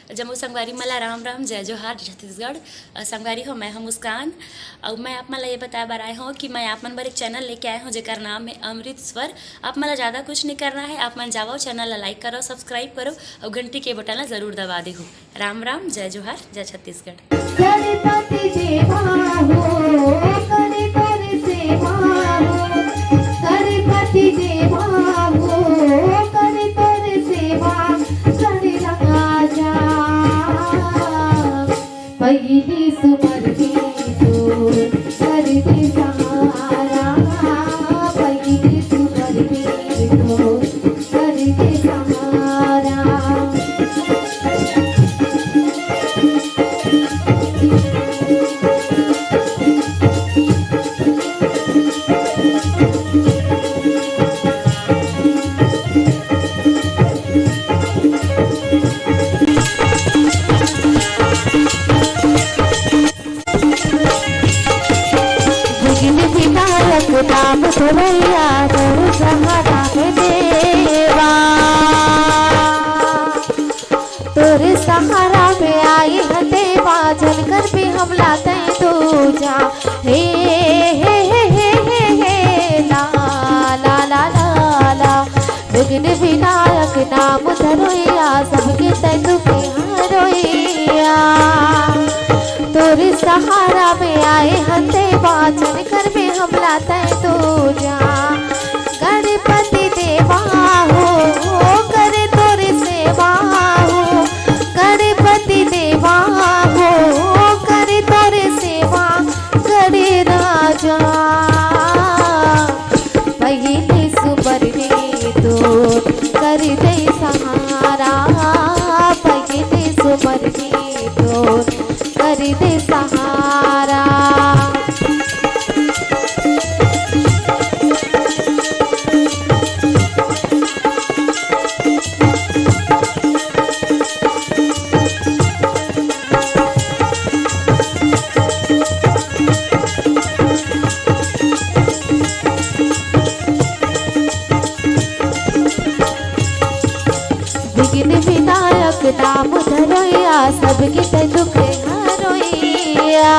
जम्मू संगवारी मला राम राम जय जोहार छत्तीसगढ़। संगवारी हो मैं हूँ मुस्कान और मैं आप मला ये बताया बार आए हूँ कि मैं आप मन बर एक चैनल लेके आए हूँ जेकर नाम है अमृत स्वर। आप मला ज़्यादा कुछ नहीं करना है, आप मन जाओ चैनल ला लाइक करो, सब्सक्राइब करो और घंटी के बटन ला जरूर दबा दे हो। राम राम जय जोहार जय छत्तीसगढ़। गणपति देवा हो करे करे सेवा हो, गणपति देवा हो करे करे सेवा, करे राजा पहिली सुमरती तो करते सहारा, पहिली सुमरती तो करते सहारा। नाम सुरैया तो सहारा है देवा, तोरे सहारा में आई है देवा, चलकर भी हम लाते तू जा। हे हे हे हे हे हे ला ला ला ला ला, विघ्न विनायक नाम धरोइया, सबके तय दुखे हरोइया, तोरे सहारा में आए हैं देवा, चलकर भी हम लाते तू जा। गणपति देवा हो करे तोरे सेवा हो, गणपति देवा हो करे तोरे सेवा, करे राजा पहिली सुमरनी तो कर दे सहारा, पहिली सुमरनी तो कर दे सहारा। विघ्न विनायक नाम धरोइया, सबके ते दुखे हरोइया,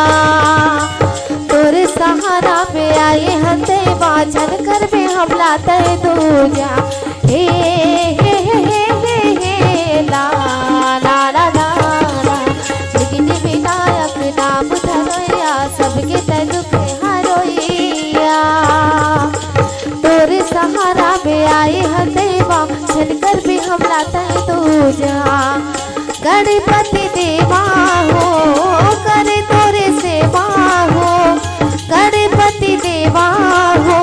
तोरे सहारा में आए हैं देवा, चलकर भी हम लाते दूजा। हे हे हे हे हे हे ला ला ला ला ला, विघ्न विनायक नाम धरोइया, सबके ते दुखे हरोइया, तोरे सहारा में आए हैं देवा, चलकर भी हम लाते दूजा। गणपति देवा हो करे तोरे सेवा हो, गणपति देवा हो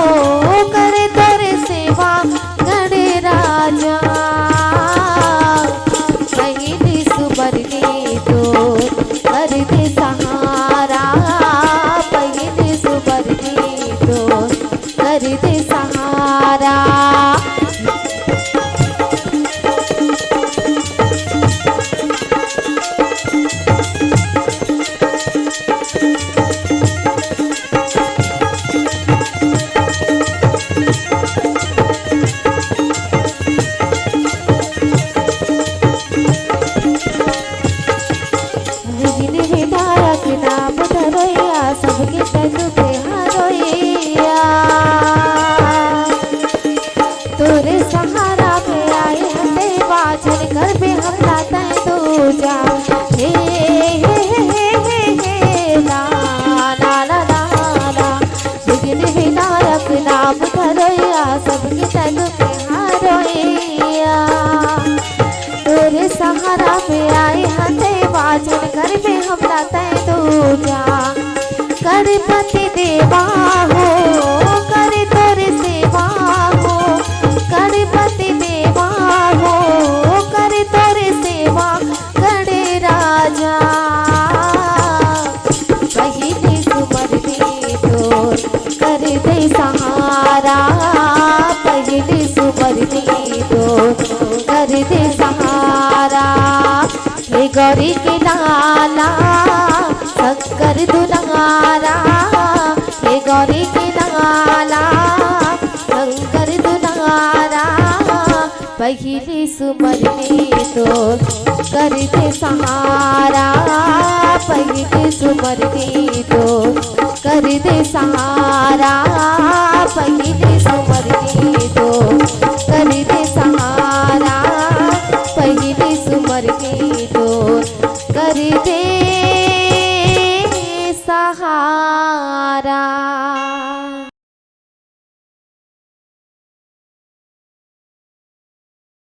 करे तोरे सेवा, गणे राजा पहिली सुमरनी तो कर दे सहारा, पहिली सुमरनी तो कर दे सहारा। विघ्न विनायक नाम धरोइया, सबके ते दुखे हरोइया, तोरे सहारा में आए हैं देवा, चलकर भी हम लाते दूजा। हे हे हे हे हे ला ला ला ला ला, विघ्न विनायक नाम धरोइया, सबके ते दुखे हरोइया, तोरे सहारा में आए हैं देवा, चलकर भी हम लाते दूजा। गणपति देवा हो करे तोरे सेवा हो, गणपति देवा हो करे तोरे सेवा, गणे राजा पहिली सुमरनी तो कर दे सहारा, पहिली सुमरनी तो कर दे सहारा। हे गौरी के लाला शंकर दुलारा, हे गौरी के लाला शंकर दुलारा, पहिली पहली सुमर के तो कर दे सहारा, पहली सुमर के तो कर दे सहारा, पहली सुमर के तो कर दे सहारा, पहली सुमर के तो कर दे सहारा।